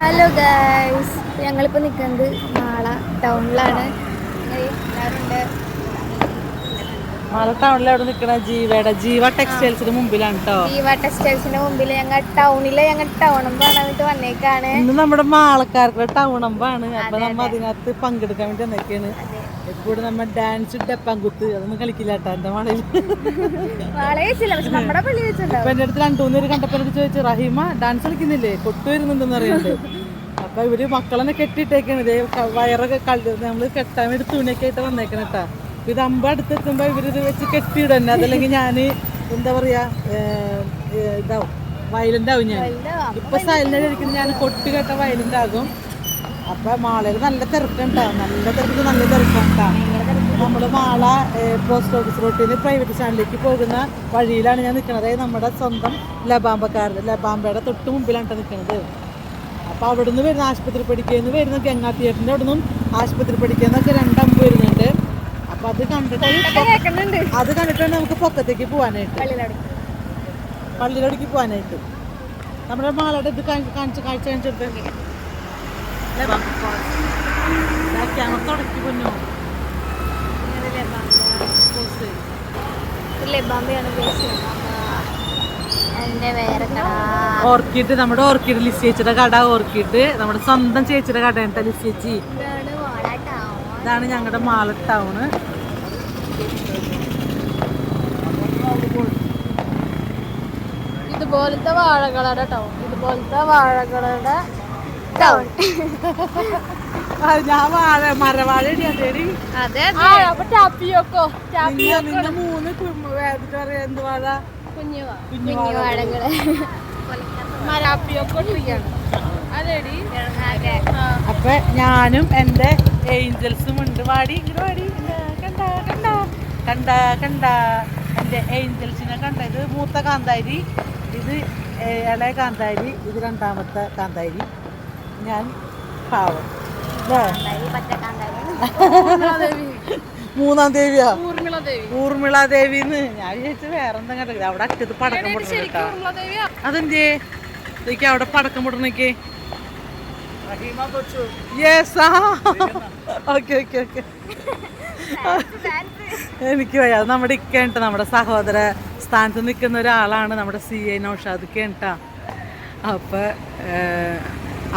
Hello guys, ഞങ്ങളിപ്പോൾ നിൽക്കുന്നത് മാള ടൗണിലാണ്. എല്ലാവരുണ്ട്. മാള ടൗണിൽ അവിടെ നിൽക്കണ ജീവ ടെക്സ്റ്റൈൽസിന് മുമ്പിലാണ് കേട്ടോ. ജീവ ടെക്സ്റ്റൈൽസിന്റെ മുമ്പിൽ ഞങ്ങൾ ടൗണമ്പാണ് വന്നേക്കാണ്. ഇന്ന് നമ്മുടെ മാളക്കാരുടെ ടൗണമ്പാണ്. അപ്പൊ നമ്മ അതിനകത്ത് പങ്കെടുക്കാൻ വേണ്ടി വന്നേക്കാണ്. എപ്പോഴും നമ്മ ഡാൻസ് ഡപ്പാങ്കുത്ത് അതൊന്നും കളിക്കില്ല കേട്ടോ എന്റെ മാളയിൽ. അപ്പൊ എന്റെ അടുത്ത് 2-3 പേര് കണ്ടപ്പോ ചോദിച്ചു, റഹീമ ഡാൻസ് കളിക്കുന്നില്ലേ, കൊട്ടു വരുന്നുണ്ടെന്ന് പറയുന്നുണ്ട്. അപ്പൊ ഇവര് മക്കളെന്നെ കെട്ടിയിട്ടേക്കാണ്. ഇതേ വയറൊക്കെ നമ്മള് കെട്ടാൻ വേണ്ടി തുണിയൊക്കെ ആയിട്ട് വന്നേക്കണം കേട്ടാ. ഇത് അടുത്തെത്തുമ്പോ ഇവരിത് വെച്ച് കെട്ടിയിടന്നെ, അതല്ലെങ്കിൽ ഞാന് എന്താ പറയാ ഇതാവും, വയലന്റ് ആവും. ഞാൻ ഇപ്പൊ സൈലന്റ് ആയിരിക്കും, ഞാൻ കൊട്ടി കേട്ട വയലന്റ് ആകും. അപ്പൊ മാളയില് നല്ല തിരക്കുണ്ടാവും, നല്ല തിരക്കുണ്ടാവും. നമ്മള് മാള പോസ്റ്റ് ഓഫീസ് റോട്ടിന് പ്രൈവറ്റ് സ്റ്റാൻഡിലേക്ക് പോകുന്ന വഴിയിലാണ് ഞാൻ നിൽക്കുന്നത്. അതായത് നമ്മുടെ സ്വന്തം ലബാമ്പയുടെ തൊട്ട് മുമ്പിലാണ് നിൽക്കുന്നത്. അപ്പൊ അവിടുന്ന് വരുന്ന ആശുപത്രി പഠിക്കുന്ന വരുന്ന ഗംഗാ തിയേറ്ററിന്റെ അവിടെ നിന്നും ആശുപത്രി പഠിക്കുന്നൊക്കെ 2 അമ്പ് വരുന്നുണ്ട്. അപ്പൊ അത് കണ്ടിട്ടാണ് നമുക്ക് പൊക്കത്തേക്ക് പോവാനായിട്ട്, പള്ളിയിലടക്ക് പോവാനായിട്ട്. നമ്മുടെ മാളയുടെ ഇത് കാണിച്ചെടുത്ത് തുടക്കി പൊന്നോ. ഓർക്കിഡ്, നമ്മുടെ ഓർക്കിഡ് ലിസ് ചേച്ചിയുടെ കട. ഓർക്കിഡ് നമ്മുടെ സ്വന്തം ചേച്ചിയുടെ കട ഉണ്ട് ലിസ് ചേച്ചി. ഇതാണ് ഞങ്ങളുടെ മാള ടൗണ്. ഇതുപോലത്തെ വാഴകളുടെ ടൗൺ, ടൗൺ. ഞാൻ മരവാഴ അതെ, എന്ത് വാഴ, കുഞ്ഞു വാഴകള്. അപ്പൊ ഞാനും എന്റെ ഏഞ്ചൽസും ഉണ്ട്. വാടി കണ്ട എന്റെ ഏഞ്ചൽസിനെ കണ്ട. ഇത് മൂത്ത കാന്താരി, ഇത് ഇളയ കാന്താരി, ഇത് 2ാമത്തെ കാന്താരി. ഞാൻ പാവം. 3-ാം ദേവിയാ, ഊർമിള ദേവിന്ന് ഞാൻ വിചാരിച്ചു വേറെന്താ കണ്ടത്. അവിടെ അറ്റത്ത് പടക്കം പൊടണേക്കാ. അതെന്തേ അവിടെ പടക്കം പൊടണേക്ക്. എനിക്ക് വയ്യ. അത് നമ്മുടെ ഇക്കേണ്ട, നമ്മുടെ സഹോദര സ്ഥാനത്ത് നിൽക്കുന്ന ഒരാളാണ്, നമ്മുടെ CA നൗഷാദ് കേട്ട. അപ്പൊ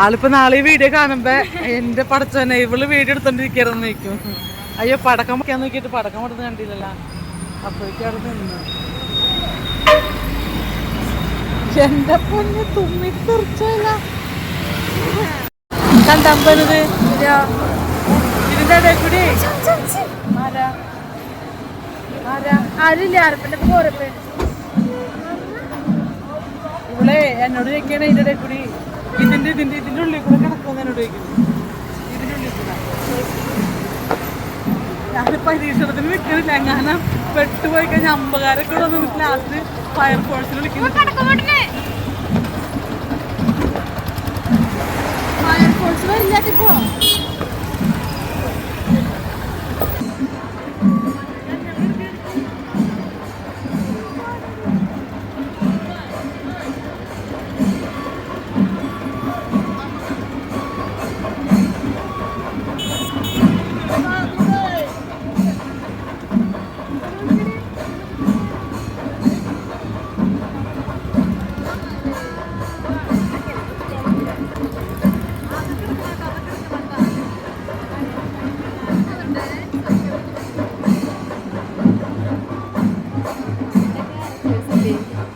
ആളിപ്പോ നാളെ ഈ വീഡിയോ കാണുമ്പോ എന്റെ പടച്ചോനെ ഇവള് വീഡിയോ എടുത്തോണ്ടിരിക്കരുതെന്ന് ചോദിക്കും. അയ്യോ പടക്കം പൊക്കാൻ നോക്കിയിട്ട് പടക്കം പൊടുന്ന കണ്ടില്ലല്ലോ. അപ്പോഴേക്കും അവിടെ നിന്ന് എന്റെ പൊന്ന് തുമ്മിത്തെറിച്ചല്ല. കണ്ടമ്പത് ഇതിന്റെ ഇടയിൽ കൂടി ഇവളെ എന്നോട് ചോദിക്കണേ ഇതിന്റെ ഇടയിൽ കൂടി, ഇതിന്റെ ഉള്ളിൽ കൂടെ കിടക്കുമെന്ന് എന്നോട് ചോദിക്കുന്നു. ഇതിന്റെ ഉള്ളിൽ കൂടെ ഞാൻ പരീക്ഷണത്തിന് നിൽക്കുന്നില്ല. എങ്ങനെ പെട്ടുപോയി കഴിഞ്ഞാൽ അമ്പകാരൊക്കെ വന്ന് ലാസ്റ്റ് ഫയർഫോഴ്സിൽ വിളിക്കുന്നു. ഫയർഫോഴ്സ് വരില്ലാട്ടിപ്പോ.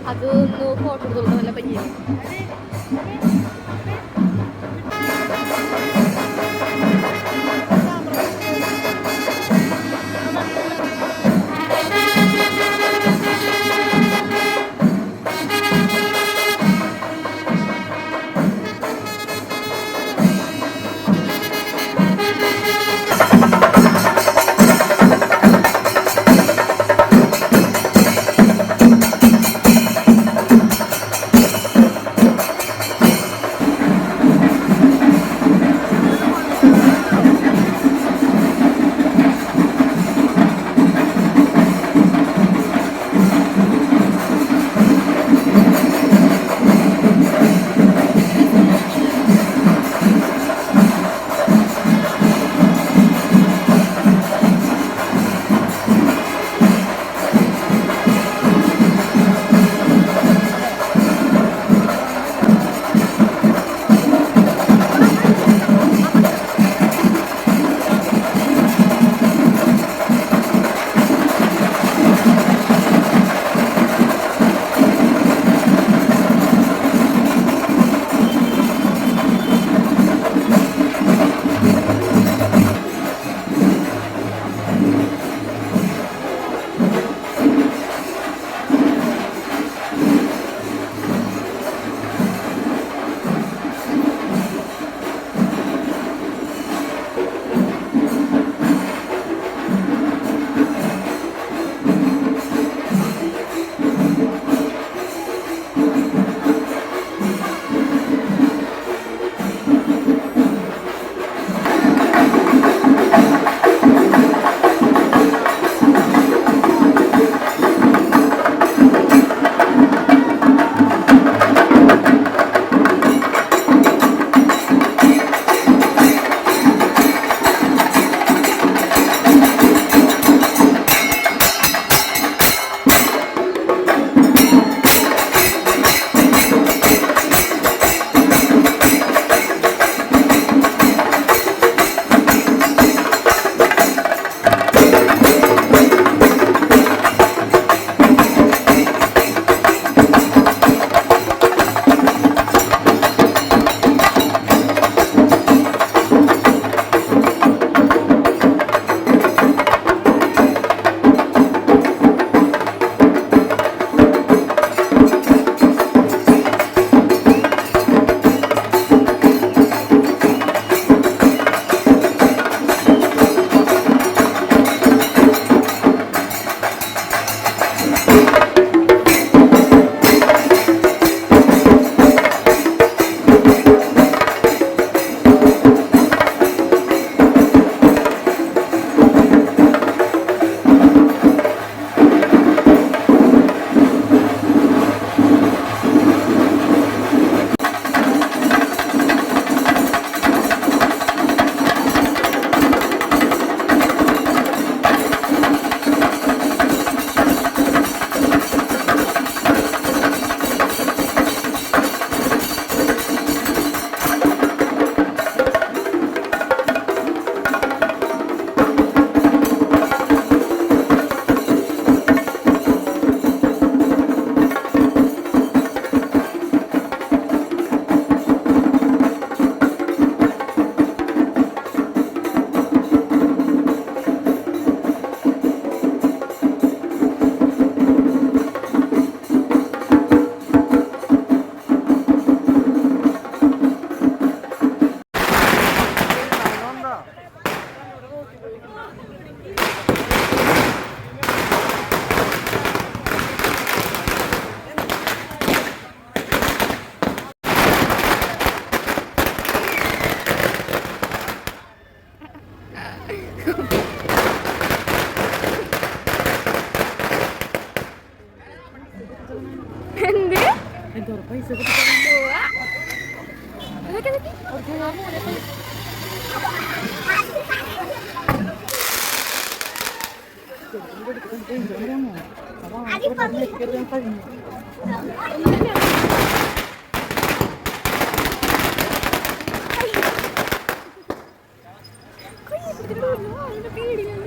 അതൊന്ന് ഫോട്ടോ എടുത്തോളൂ, നല്ല ഭംഗിയാണ്. കഴിഞ്ഞു. പേടിയാണ്.